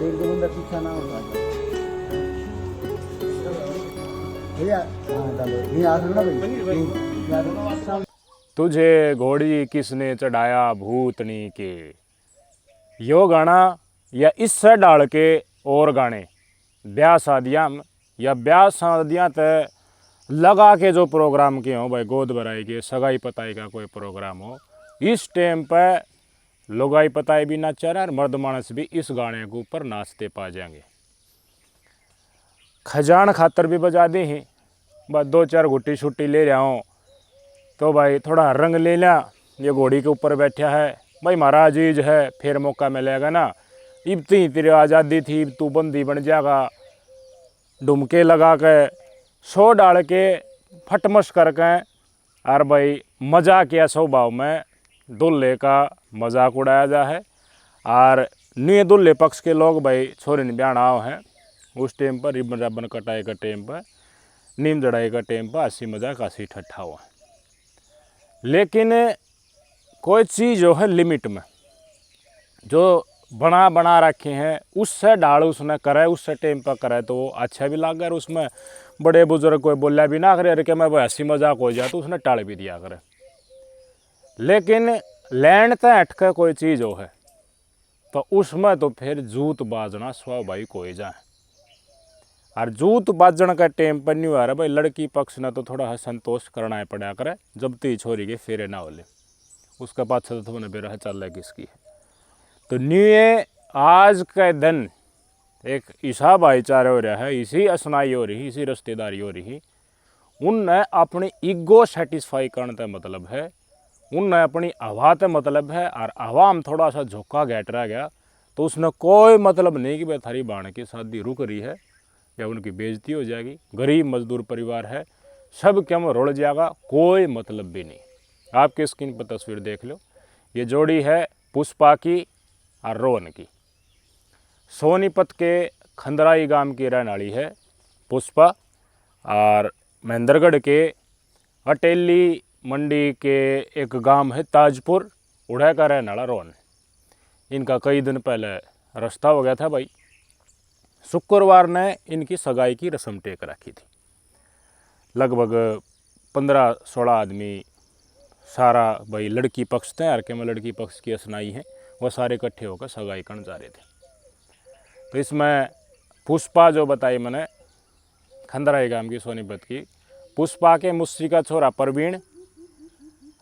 एक दो बंदा पीछा ना होता भैया। हाँ डालो नहीं आ रहा ना भाई। तुझे घोड़ी किसने चढ़ाया भूतनी के, यो गाना या इससे डाल के और गाने ब्याह शादियाँ या ब्याह शादियाँ तय लगा के जो प्रोग्राम के हों भाई, गोद भराई के सगाई पताई का कोई प्रोग्राम हो, इस टाइम पर लोगाई पताई भी नाचा रहा और मर्द मानस भी इस गाने के ऊपर नाचते पा जाएंगे। खजान खातर भी बजा दी ही, बस दो चार घुट्टी छुट्टी ले रहा हूँ तो भाई थोड़ा रंग ले लिया, ये घोड़ी के ऊपर बैठा है भाई हमारा अजीज है, फिर मौका मिलेगा ना, इब ती तेरी आज़ादी थी, इब तू बंदी बन जाएगा, डुमके लगा के सो डाल के फटमस करके और भाई मजाक या स्वभाव में दूल्हे का मजाक उड़ाया जा है। और नी दूल्हे पक्ष के लोग भाई छोरे ने ब्याह आओ हैं, उस टाइम पर रिबन रबन कटाई का टाइम पर, नीम जड़ाई का टाइम पर हंसी मजाक हंसी ठट्ठा हुआ। लेकिन कोई चीज़ जो है लिमिट में जो बना रखे हैं उससे डाल उसने करे, उससे टाइम पर करे तो वो अच्छा भी लग गया, और उसमें बड़े बुजुर्ग कोई बोला भी ना करे अरे कि मैं वो हंसी मजाक हो जाए तो उसने टाल भी दिया करे। लेकिन लैंड तय हट कर कोई चीज़ हो है तो उसमें तो फिर जूत बाजना स्वाभाविक हो ही जाए। और जूत बाजन का टाइम पर नहीं आ रहा भाई, लड़की पक्ष ने तो थोड़ा संतोष करना पड़ा करे, जब ती छोरी के फेरे ना होले उसका पाछा तो तुमने बेरा चल रहा किसकी है। तो न्यू आज के दिन एक ईसा भाईचारा हो रहा है, इसी असनाई हो रही, इसी रिश्तेदारी हो रही, उनने अपनी ईगो सेटिस्फाई करने का मतलब है, उनने अपनी हवा का मतलब है, और हवा में थोड़ा सा झोंका गैट रह गया तो उसने कोई मतलब नहीं कि भाई थारी बाण की शादी रुक रही है या उनकी बेइज्जती हो जाएगी, गरीब मजदूर परिवार है, सब क्या में रुड़ जाएगा, कोई मतलब भी नहीं। आपके स्क्रीन पर तस्वीर देख लो, ये जोड़ी है पुष्पा की और रोहन की। सोनीपत के खंदराई गांव की रहने वाली है पुष्पा, और महेंद्रगढ़ के अटेली मंडी के एक गांव है ताजपुर, उड़े का रहने वाला रोहन। इनका कई दिन पहले रास्ता हो गया था भाई, शुक्रवार ने इनकी सगाई की रस्म टेक रखी थी। लगभग 15-16 आदमी सारा भाई लड़की पक्ष थे, और के में लड़की पक्ष की असनाई है, वो सारे इकट्ठे होकर सगाई करने जा रहे थे। तो इसमें पुष्पा जो बताई मैंने खंदराई गांव की सोनीपत की, पुष्पा के मुस्सी का छोरा परवीण,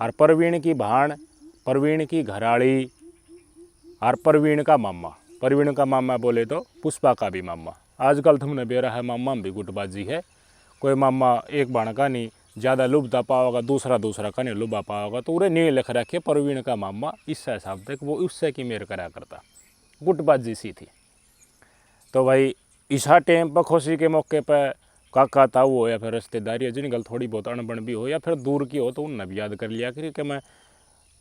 और परवीण की भाण, परवीण की घराड़ी, और परवीण का मामा। परवीण का मामा बोले तो पुष्पा का भी मामा। आजकल तुमने बेरा है मामा में भी गुटबाजी है, कोई मामा एक भाण का नहीं ज़्यादा लुभता पाओगा, दूसरा का नहीं लुभा पाओगा, तो उन्हें नहीं लिख रखे परवीण का मामा, इस हिसाब तक वो उससे की मेर करा करता, गुटबाजी सी थी। तो भाई इसा टाइम पर खुशी के मौके पर काका ताऊ हो या फिर रिश्तेदारी है जिनकी थोड़ी बहुत अनबन भी हो या फिर दूर की हो, तो उनने भी याद कर लिया कि मैं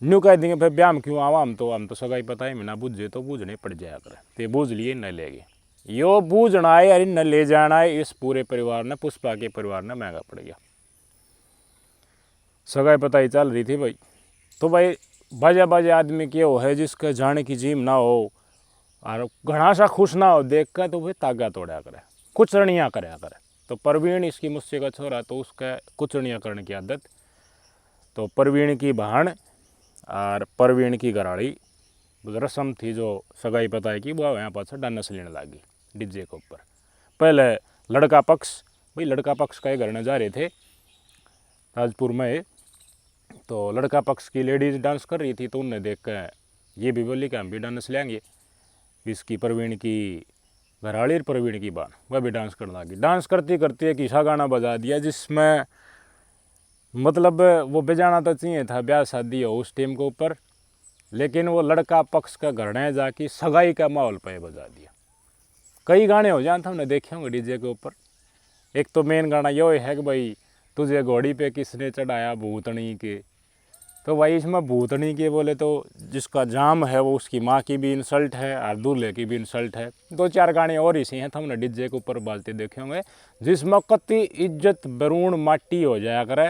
न्यू कह देंगे फिर ब्याह में क्यों आवा, हम तो सगाई पता ही में ना बूझे तो बूझने पड़ जाया करे, तो बूझ लिए न ले गए। यो बूझना है यार न ले जाना है, इस पूरे परिवार ने, पुष्पा के परिवार ने महंगा पड़ गया। सगाई पता ही चल रही थी भाई, तो भाई बाजा आदमी के हो है जिसका जाने की जीम ना हो और घना सा खुश ना हो देख कर, तो भाई तागा तोड़ा करे, कुचरणियाँ कराया करे। तो परवीण इसकी मुझसे का छोरा, तो उसका कुचरणियाँ करने की आदत। तो परवीण की भाण और परवीण की घराड़ी रस्म थी जो सगाई पताई की, वो यहाँ पास डांस लेने लगी डीजे के ऊपर। पहले लड़का पक्ष, भाई लड़का पक्ष का घर न जा रहे थे ताजपुर में, तो लड़का पक्ष की लेडीज़ डांस कर रही थी, तो उनने देख कर ये भी बोली कि हम भी डांस लेंगे। इसकी परवीण की घराड़ी और परवीण की बान वह भी डांस करने लगी। डांस करती करती एक ईसा गाना बजा दिया जिसमें मतलब वो बजाना तो चाहिए था, ब्याह शादी हो उस टाइम के ऊपर, लेकिन वो लड़का पक्ष का घर ने जाके सगाई का माहौल पे बजा दिया। कई गाने हो जाते हमने देखे होंगे डीजे के ऊपर। एक तो मेन गाना यो है कि भाई तुझे घोड़ी पे किसने चढ़ाया भूतनी के, तो भाई इसमें भूतनी के बोले तो जिसका जाम है वो उसकी माँ की भी इंसल्ट है और दूल्हे की भी इंसल्ट है। 2-4 गाने और इसी हैं तो हमने डीजे के ऊपर बाजते देखे होंगे, जिसमें कति इज्जत बरूण माटी हो जाया करे,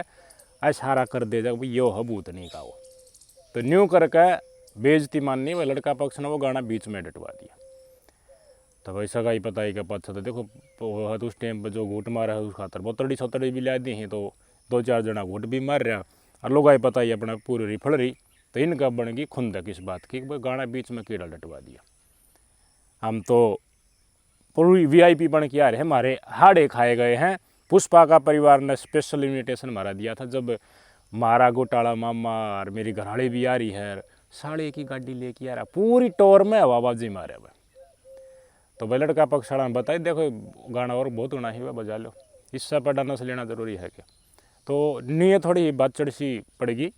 इशारा कर दे जाए भाई यो है भूतनी का वो। तो न्यू करके बेइज्जती माननी, वह लड़का पक्ष ने वो गाना बीच में डटवा दिया। तो भाई सगाई पता ही का पता तो देखो वो तो उस टाइम पर जो घूट मारा है उस खातर बोतड़ी सोतड़ी भी ला दी हैं, तो 2-4 जना घूट भी मार रहा और लोग आई पता ही अपना पूरी रिफल रही। तो इनका बन गई खुंदक इस बात की भाई गाना बीच में कीड़ा लटवा दिया। हम तो पूरी VIP बन के आ रहे हैं, हमारे हाड़े खाए गए हैं। पुष्पा का परिवार ने स्पेशल इन्विटेशन मारा दिया था, जब मारा घोटाला मामा और मेरी घरवाली भी आ रही है, साढ़े की गाड़ी लेके आ रहा, पूरी टोर में हवाबाजी मारे भाई। तो भाई लड़का पक्ष वाला बताई देखो गाना और बहुत होना ही बजा लो, इससे पर डांस लेना ज़रूरी है क्या। तो नीचे थोड़ी बात चढ़ सी पड़ेगी।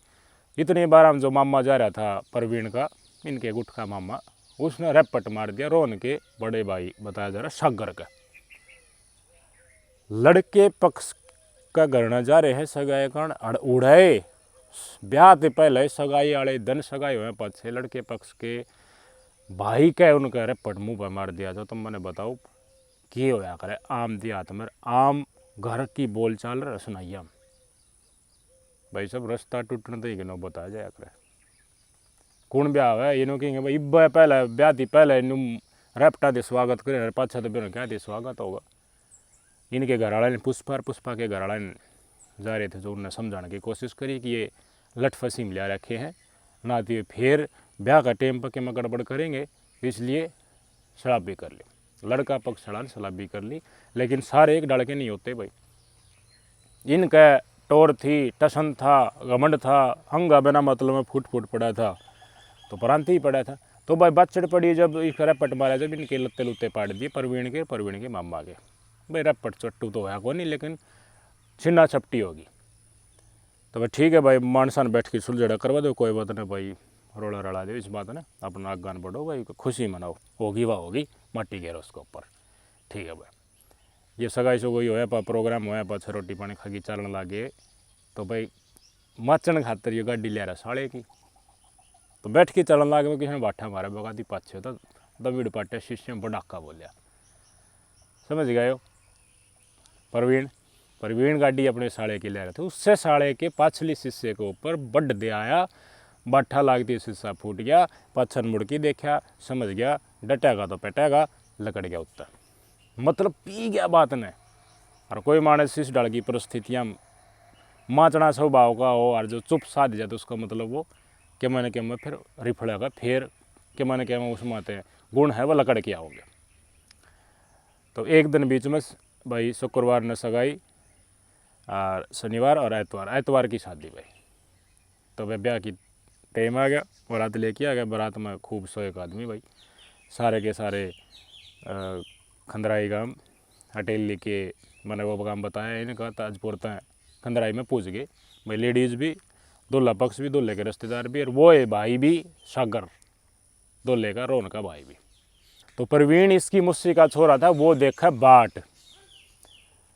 इतनी बार हम जो मामा जा रहा था प्रवीण का, इनके गुट का मामा, उसने रैपट मार दिया रोन के बड़े भाई बताया जा रहा सागर का। लड़के पक्ष का घर न जा रहे हैं सगाई करण उड़ाए ब्याह से पहले सगाई वाले दिन सगाई हुए पक्षे लड़के पक्ष के भाई का उनका रैपट मुँह पर मार दिया। तो तुम मैंने बताओ कि होया करे आम देहात में आम घर की बोलचाल सुनाइया भाई सब रास्ता टूटने तो ही बताया जाया करे। कौन ब्याह है ये कहेंगे भाई इब्बा पहले ब्याह थी पहले इन रैपटा दे स्वागत करे पाछा तो बिना क्या दे स्वागत होगा। इनके घर वाले ने पुष्पा के घर वाले ने जा रहे थे जो उन्हें समझाने की कोशिश करी कि ये लट फसी में लिया रखे हैं ना, तो फिर ब्याह का टाइम पर के में गड़बड़ करेंगे, इसलिए शराब भी कर ली। लड़का पक्ष सड़ा शराब भी कर ली, लेकिन सारे एक डाल के नहीं होते भाई। इनका टोर थी, टसन था, घमंड था, हंगा बिना मतलब में फूट फूट पड़ा था, तो प्रांति ही पड़ा था। तो भाई बात चढ़ पड़ी जब इस रैपट मारा, जब इनके लत्ते लुत्ते पाट दिए प्रवीण के मामा के। भाई रैपट चट्टू तो है को नहीं, लेकिन छिन्ना छपटी होगी। तो भाई ठीक है भाई मानसान बैठ के सुलझड़ा करवा दो, कोई बात नहीं भाई, रोड़ा रड़ा दो इस बात ने, अपना आगान बढ़ो भाई, खुशी मनाओ, होगी वाह होगी, मट्टी घेरो उसके ऊपर। ठीक है भाई, ये सगाई सगोई होया पा प्रोग्राम होया पाछ रोटी पानी खागी चलन लागे। तो भाई माचन खातर ये गाड़ी ले रहा साले की, तो बैठ के चलन लागे किसी ने बाठा मारा बगाती पाछे, तो दबीड़ पाटे शीशे में बड़ाका बोलिया, समझ गए हो। प्रवीण गाड़ी अपने साले की ले रहे थे, उससे साले के पाछली शीशे के ऊपर बड दे आया, बाठा लागती शीशा फूट गया, पाछन मुड़ के देखा, समझ गया डटेगा तो पेटेगा, लकड़ गया उत्तर, मतलब पी गया बात ने। और कोई मानस शीश डाल की परिस्थितियाँ माचना स्वभाव का हो और जो चुप साध जाए तो उसका मतलब वो कि मैंने फिर रिफड़ेगा, फिर कि मैंने उसमें आते गुण है वो लकड़ के आओगे। तो एक दिन बीच में भाई शुक्रवार ने सगाई और शनिवार और एतवार की शादी भाई। तो भाई ब्याह की टाइम आ गया, बारात लेके आ गया, बारात में खूब 100 एक आदमी भाई, सारे के सारे खंदराई गांव हटेल लेके मैंने वो काम बताया इन्हें ताजपुर तक खंदराई में पूछ गए भाई, लेडीज़ भी, दूल्हा पक्ष भी, दूल्हे के रिश्तेदार भी, और वो है भाई भी सागर दूल्हे का रोन का भाई भी। तो प्रवीण इसकी मुस्सी का छोरा था, वो देखा बाट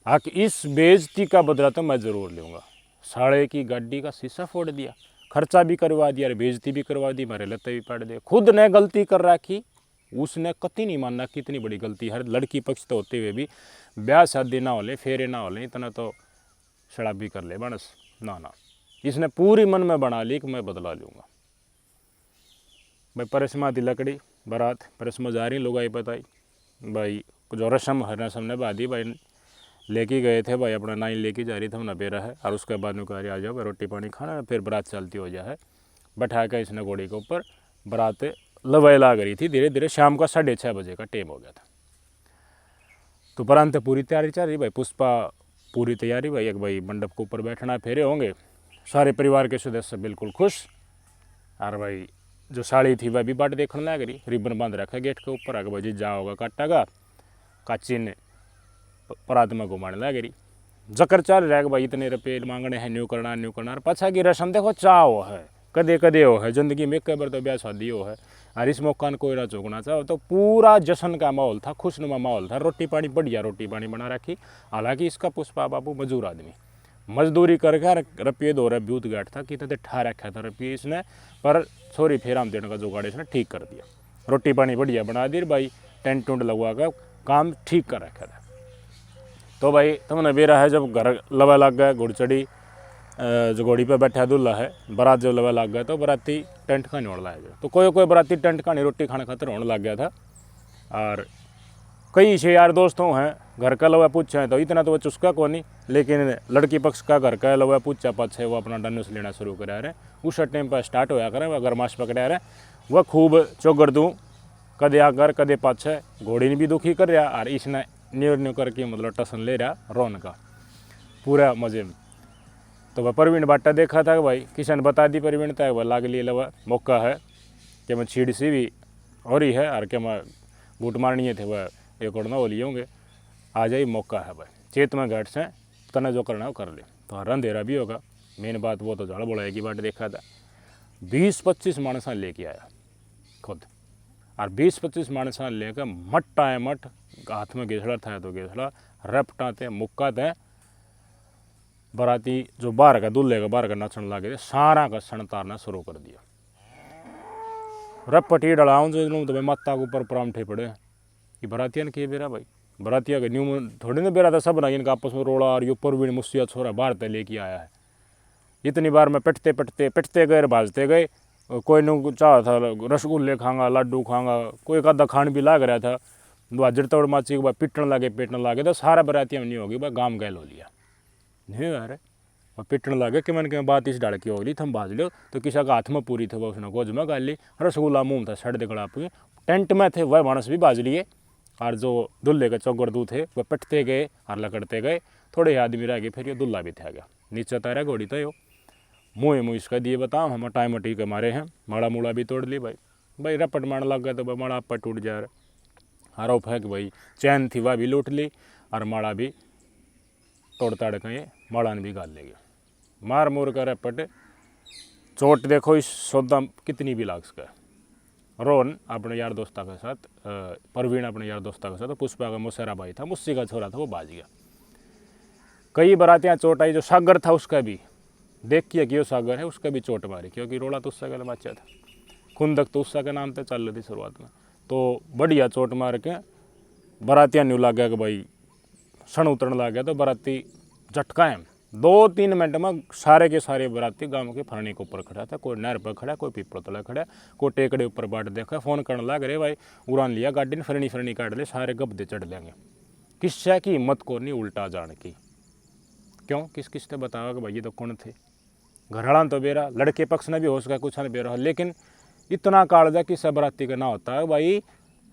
आक इस बेइज्जती का बदला तो मैं ज़रूर लूँगा। साढ़े की गाड़ी का शीशा फोड़ दिया, खर्चा भी करवा दिया, बेइज्जती भी करवा दी, मेरे लत्ते भी पाड़ दिए। खुद ने गलती कर रखी, उसने कति नहीं मानना कि इतनी बड़ी गलती हर लड़की पक्ष तो होते हुए भी ब्याह शादी ना होले फेरे ना होले इतना तो शराब भी कर ले बनस ना, इसने पूरी मन में बना ली कि मैं बदला लूँगा भाई। परिसमा थी लकड़ी बारात, परिसमा जा रही, लोग आई बताई भाई जो रस्म ने बाधी भाई लेके गए थे भाई, अपना नाइन लेके जा रही था ना बेरा है, और उसके बाद में कह रही आ जाओ रोटी पानी खाना, फिर बारात चलती हो जाए। बैठा कर इसने घोड़ी के ऊपर बारात लवाई लाग रही थी धीरे धीरे, शाम का 6:30 बजे का टाइम हो गया था। तो प्रांत पूरी तैयारी चल रही भाई, पुष्पा पूरी तैयारी भाई, एक भाई मंडप के ऊपर बैठना फेरे होंगे, सारे परिवार के सदस्य बिल्कुल खुश। और भाई जो साड़ी थी वह भी बाट देखने लग रही, रिबन बांध रखा गेट के ऊपर, आगे भाई जी जाओगा काटागा, काची ने परात में घुमाने लग रही, जकर चल रहा है भाई इतने रुपये मांगने हैं, न्यू करना और पाछा की रस्म देखो चाहो है कदे कदे हो है जिंदगी में, एक बार तो ब्याह शादी हो है, और इस मौका ने कोई ना चूकना चाहो। तो पूरा जश्न का माहौल था, खुशनुमा माहौल था, रोटी पानी बढ़िया रोटी पानी बना रखी। हालांकि इसका पुष्पा बाबू मजदूर आदमी, मजदूरी करके रुपये 2 रुपये ब्यूत गाट था कि तक ठा रखा था रुपये इसने, पर छोरी फेराम देने का जुगाड़ इसने ठीक कर दिया, रोटी पानी बढ़िया बना दी भाई, टेंट टूंट लगवा कर काम ठीक कर रखा था। तो भाई तुमने बेरा है जब घर लवा लग गया, घुड़ चढ़ी जो घोड़ी पे बैठा दूल्हा है, बारात जब लवा लग गया तो बराती टेंट खाने होने लग गया। तो कोई बराती टेंट खाने रोटी खाने खातर होने लग गया था। और कई से यार दोस्तों हैं घर का लवा पूछा तो इतना तो वो चुस्का को नहीं, लेकिन लड़की पक्ष का घर का लवा पूछा पक्ष है वो अपना डनुस लेना शुरू करा रहे। उस टाइम पर स्टार्ट होया करें वह गरमाश पकड़ा रहे, वह खूब चौगर दूँ कदे आकर कदे पाछे, घोड़ी ने भी दुखी कर रहा और इसने न्यू करके मतलब टसन ले रहा रोन का पूरा मजे में। तो वह प्रवीण बाटा देखा था कि भाई किशन बता दी प्रवीण था वह लाग लिए लवा मौका है कि मैं छीड़ सी भी हो रही है और क्या मैं बूट मारनी थे वह एक और ना वो लिए होंगे आ जाए मौका है भाई चेत में घाट से तने जो करना है वो कर ले। तो हर अंधेरा भी होगा, मेन बात वो तो झाड़ बोला की बाट देखा था 20-25 मानसा लेके आया खुद और 20-25 मानसा लेकर मट्टा है मट हाथ में घेसड़ा था तो घेसड़ा रपटा थे मुक्का थे बराती जो बाहर का दूल्हे का बाहर का नाचन लागे थे सारा का सण तारना शुरू कर दिया। रपटी डलाऊं तो भाई माता के ऊपर प्राम ठे पड़े कि बरातिया ने किए बेरा भाई बरातिया के न्यू थोड़ी ना बेरा था सब ना इनका आपस में रोड़ा और यो परवीन मुस्सिया छोरा बाहर तक लेके आया है। इतनी बार में पिटते गए भाजते गए, कोई ने चाह था रसगुल्ले खाऊंगा लड्डू खाऊंगा, कोई एक आधा खान भी लाग रहा था हाजिर तोड़ माची के बाद पिटने लगे पेटने लगे तो सारा बरातिया में नहीं होगी भाई गाम गैल हो लिया नहीं यार और पिटने लगे कि मैंने बात इस डाल की होगी थम भाज लो तो किसी का हाथ में पूरी थे वह उसने गोज में गाल ली रसगुल्ला मुँह था सड़ दिखड़ा आपके टेंट में थे वह मानस भी बाज लिए और जो दुल्हे के चौगरदू थे वह पिटते गए और लकड़ते गए। थोड़े आदमी रह गए फिर ये दुल्ला भी था गया नीचे तारा घोड़ी तो यो मुँह इसका दिए बताओ हम टाइम टी के मारे हैं माड़ा मूड़ा भी तोड़ ली भाई रपट मारने लग गया तो भाई माड़ा आप टूट जा रहा आरोप है कि भाई चैन थी वह भी लूट ली और माड़ा भी तोड़ ताड़ के माड़ा ने भी गाल ले गया मार मोर कर रपट चोट देखो इस सौदा कितनी भी लाग सका। रोहन अपने यार दोस्ता के साथ परवीन अपने यार दोस्ता के साथ पुष्पा का मुसेरा भाई था मुस्सी का छोरा था वो बाज गया। कई बरातियाँ चोट आई, जो सागर था उसका भी देख किया कि वो सागर है उसका भी चोट मारी क्योंकि रोड़ा तो उसका गला बच्चा था खुंदक तो उसका के नाम पे चल रही थी शुरुआत में तो बढ़िया चोट मार के बरातियाँ न्यू लग गया कि भाई सण उतरने लग गया तो बराती झटका है 2-3 मिनट में सारे के सारे बराती गांव के फरने के ऊपर खड़ा था, कोई नहर पर खड़ा कोई पीपल तला खड़ा कोई टेकड़े ऊपर बाट देखा फोन करने लग रहे भाई उड़ान लिया गाड़ी ने फरनी काट ले सारे गब्दे चढ़ लेंगे। किस्सा की हिम्मत को नहीं उल्टा जान की क्यों किस ने बताया कि भाई ये तो कौन थे घरड़ा तो बेरा लड़के पक्ष ने भी हो सका कुछ ने बेरा लेकिन इतना कालजा कि सब बराती का ना होता है भाई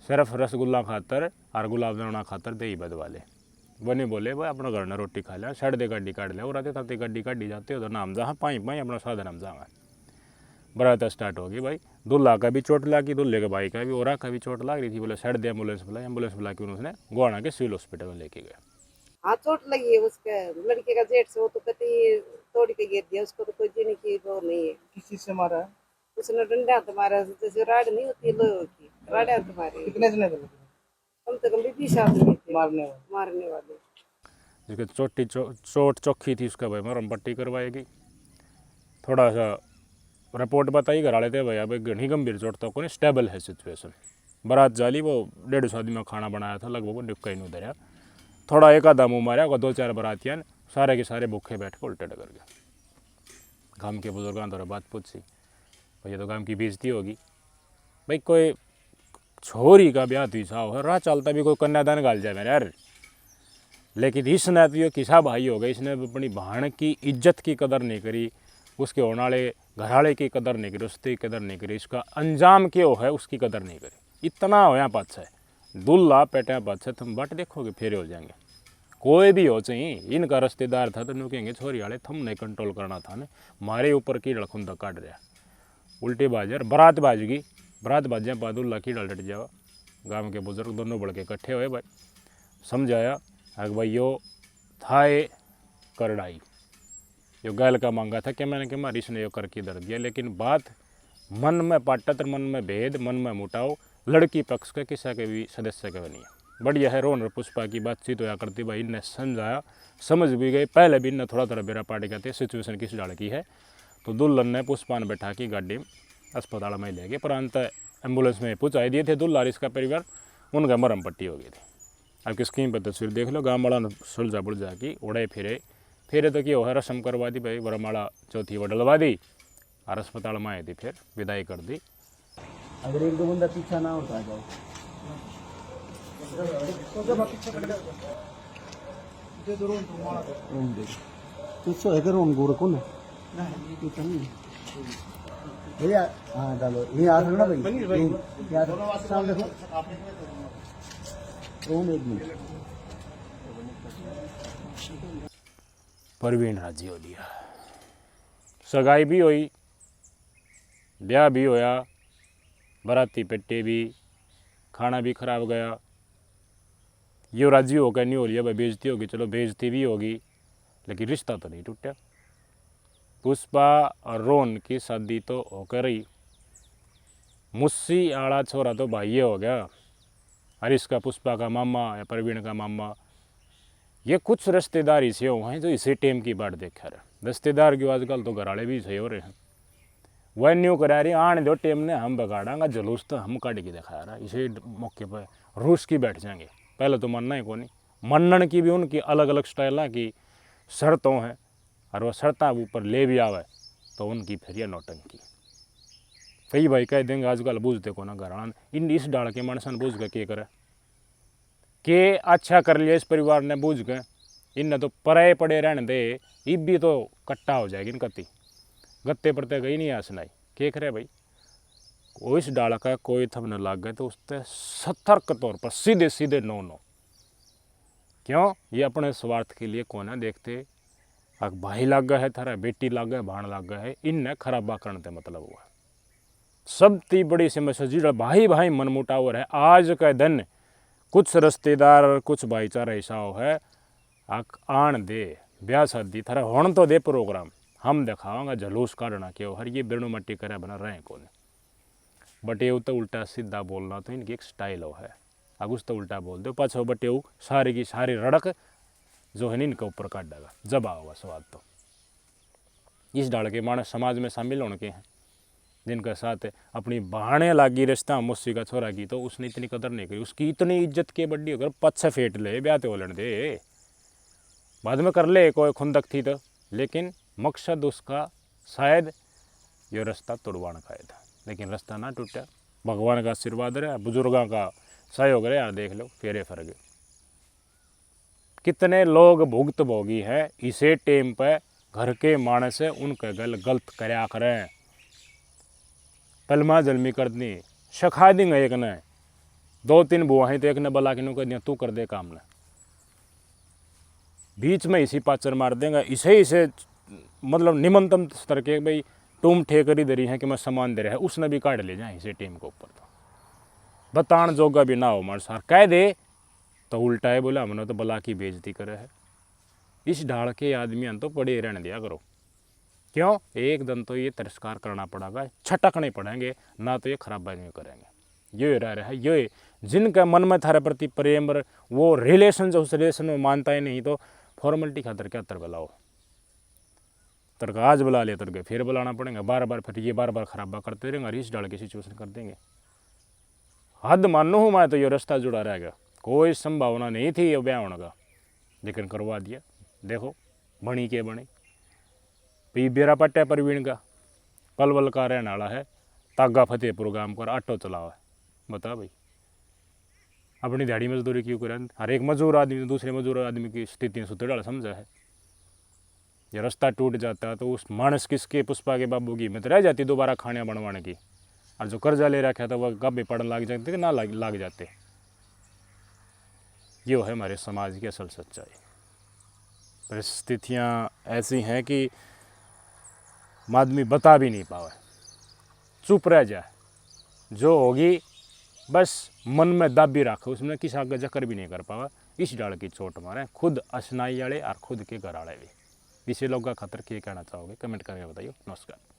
सिर्फ रसगुल्ला खातर और गुलाब जामुना खातर दही बद वाले बने बोले भाई अपना घर ने रोटी खा लिया साढ़े दे गाड़ी काट लिया और आते ताते गाड़ी काटी जाते उधर नाम जहाँ पाई अपना साधन हम जाएंगे। बरात स्टार्ट होगी भाई दूल्हा का भी चोट लगी दूल्हे के भाई का भी और का भी चोट लग रही थी बोले साढ़े दे एम्बुलेंस बुला के उसने गोवाना के सिविल हॉस्पिटल में लेके गए। हाँ चोट लगी है उसके लड़के का जेठ से वो तो कति तोड़ के गिर दिया उसको तो कोई जीने की वो नहीं है। किस चीज से मारा है? उसने डंडा हाथ मारा जैसे राड नहीं होती लोहे की राड हाथ मारे। कितने जने थे कम से कम 20 आदमी थे मारने वाले। जिसके चोट चौखी थी उसका भाई मरम पट्टी करवाएगी। थोड़ा सा रिपोर्ट बताई घर वाले थे भाई अब घनी गंभीर चोट तो कोई स्टेबल है सिचुएशन। बारात जाली वो 150 आदमी में खाना बनाया था लगभग वो निपका ही नहीं उधर थोड़ा एक आधा मुँह मारा 2-4 बरातियाँ सारे के सारे भूखे बैठ के उल्टे डगर गया। गाँव के बुजुर्गों थोड़ा बात पूछी भैया तो गाँव की बेइज्जती होगी भाई कोई छोरी का ब्याह तो ईसा हो राह चलता भी कोई कन्यादान गाल जाए मेरे यार लेकिन इसने तो किसा भाई हो गया इसने अपनी बहन की इज्जत की कदर नहीं करी उसके होने वाले घरवाले की कदर नहीं करी उसकी कदर नहीं करी इसका अंजाम क्यों है उसकी कदर नहीं करी। इतना होया पाछ है दूल्हा पेटा पाछ है तुम बट देखोगे फेरे हो जाएंगे कोई भी हो चाहिए इनका रिश्तेदार था तो कहेंगे छोरी वाले थम नहीं कंट्रोल करना था ने मारे ऊपर की डलखुंदा काट रहा उल्टी बाजार बरात बाजगी बरात बाजा पा दूल्हा की डल डट जावा। गाँव के बुजुर्ग दोनों बढ़ के इकट्ठे हुए भाई समझाया अगर भाई यो थाए करड़ाई यो गैल का मांगा था कि मैंने कि मारी इसने यो करके दर दिया लेकिन बात मन में पाटत मन में भेद मन में मुटाव लड़की पक्ष के किसी के भी सदस्य के नहीं है। बढ़िया है रोहन और पुष्पा की बातचीत होया करती भाई इनने समझाया समझ भी गए पहले भी इनने थोड़ा बेरा पार्टी कहते सिचुएशन किस डाल की है तो दुल्हन ने पुष्पा ने बैठा की गाड़ी अस्पताल में ले गए पर अंत एम्बुलेंस में पहुँचाई दिए थे दुल्हा इसका परिवार उनका मरम पट्टी हो गई थी। आपकी स्क्रीन पर तस्वीर देख लो गाँव वाला सुलझा बुलझा की उड़े फिरे तो क्या है रस्म करवा दी भाई वरमाला चौथी वो डलवा दी और अस्पताल में आई थी फिर विदाई कर दी। अगर एक दो बंदा पीछा ना होता जाओ तुझसे है करो उनको रखो ना भैया। हाँ डालो ये आ ना भाई यार सामने देखो एक मिनट। परवीन राजी हो लिया, सगाई भी हुई, ब्याह भी होया, बाराती पेटे भी, खाना भी खराब गया। यो राजी होकर नहीं हो लिया भाई, बेइज्जती होगी, चलो बेइज्जती भी होगी, लेकिन रिश्ता तो नहीं टूटा। पुष्पा और रोहन की शादी तो होकर ही, मुस्सी आड़ा छोरा तो भाई हो गया, हरीश का पुष्पा का मामा या परवीन का मामा। ये कुछ रिश्तेदार इसे हो हैं जो इसी टेम की बात देखा रहे। रिश्तेदार की आजकल तो घराड़े भी सही हो रहे हैं। वह न्यू करा रही आने दो टेम ने हम बगाड़ांगा, जुलूस तो हम काट के दिखा रहा। इसी मौके पर रूस की बैठ जाएंगे। पहले तो मनना ही को नहीं, मनन की भी उनकी अलग अलग स्टाइल की शर्तों हैं, और वह शर्ता ऊपर ले भी आवे तो उनकी फिर यह नौटंकी। कई भाई कह देंगे आजकल बूझते को ना घराना इन इस डाल के मनसन बूझ के क्या करे के अच्छा कर लिया इस परिवार ने बूझ के, इनने तो परे पड़े रहने दे, इब भी तो कट्टा हो जाएगी इनकती। गत्ते पड़ते गई नहीं आसनाई के करे भाई। कोई इस डाल का कोई थम न लाग गए तो उससे सतर्क तौर पर सीधे सीधे नो नो। क्यों? ये अपने स्वार्थ के लिए कोना देखते। अग भाई लाग गया है थारा, बेटी लाग गया, भाण लाग गया है, इनने खराबा करने ते मतलब हुआ। सबती बड़ी समस्या जी भाई भाई मनमुटावर है। आज का दिन कुछ रिश्तेदार कुछ भाईचारा ऐसा हो है, आन दे ब्याह शादी थारा होने तो दे प्रोग्राम, हम दिखावांगा जुलूस काटना क्यों हर ये बिरनु मट्टी करे बना रहे कौन। बट ये तो उल्टा सीधा बोलना तो इनकी एक स्टाइल हो है। अगुस तो उल्टा बोल दो पाछो, बट ये सारी की सारी रड़क जो है इनके ऊपर काट देगा, जब आओगा स्वाद। तो इस डाल के मानस समाज में शामिल होने के हैं, जिनके साथ अपनी बहाने लागी रिश्ता मुस्सी का छोरा की, तो उसने इतनी कदर नहीं करी, उसकी इतनी इज्जत के बड्डी अगर पच्छे फेट ले ब्याह तो होलन दे, बाद में कर ले कोई खुंदक थी तो, लेकिन मकसद उसका शायद ये रास्ता तोड़वाने का था, लेकिन रास्ता ना टूटा। भगवान का आशीर्वाद रहा, बुजुर्गों का सहयोग रहा। देख लो फेरे फरगे कितने लोग भुगत भोगी है इसे टेम पे, घर के मानस से उनके गल गलत करया करें, पलमा जलमी कर दी, शखा देंगे एक ने, दो तीन बुआएं तो एक ने बला के नु कह दिया तू कर दे काम ने, बीच में इसी पाचर मार देंगे। इसे मतलब निमनतम स्तर के भाई तुम ठेकरी दे रही है कि मैं सामान दे रहा है, उसने भी काट ले जाए इसे टीम के ऊपर। तो बतान जोगा भी ना हो मार सार कह दे तो उल्टा है, बोला हमने तो बला की बेइज्जती करे है। इस ढाल के आदमी तो पड़े रहने दिया करो। क्यों? एक दिन तो ये तिरस्कार करना पड़ेगा, छटकने पड़ेंगे ना, तो ये खराबाई नहीं करेंगे। ये रह रहा है, ये जिनका मन में थारे प्रति प्रेम वो रिलेशन जो उस रिलेशन में मानता ही नहीं, तो फॉर्मेलिटी खातर क्या तर बुलाओ, तर आज बुला लिया तर फिर बुलाना पड़ेगा बार बार, फिर ये बार बार खराबा करते रहेंगे, इस डाल के सिचुएशन कर देंगे। हद मानो हूँ मैं तो ये रास्ता जुड़ा रहेगा, कोई संभावना नहीं थी ये ब्याह होने का, लेकिन करवा दिया। देखो बनी के बनी, पी बेरा पट्टा परवीन का पलवल का रहने वाला है, तागा फतेहपुर गांव पर ऑटो चलावा है। बता भाई अपनी दिहाड़ी मजदूरी क्यों करें? हर एक मजदूर आदमी दूसरे मजदूर आदमी की स्थिति सुधर डाल समझा है। ये रास्ता टूट जाता है तो उस मानस किसके पुष्पा के बाबू की हिम्मत रह जाती दोबारा खाने बनवाने की, और जो कर्जा ले रखा था वह कब भी पढ़ने लग जाते कि ना लग जाते। ये है हमारे समाज की असल सच्चाई। परिस्थितियाँ ऐसी हैं कि आदमी बता भी नहीं पावे, चुप रह जाए, जो होगी बस मन में दाबी रखे, उसमें किसी आगे जकर भी नहीं कर पावा। इस डाल की चोट मारे खुद असनाई वाले और खुद के घर वाले भी। इसे लोग का खतर क्या कहना चाहोगे कमेंट करके बताइए। नमस्कार।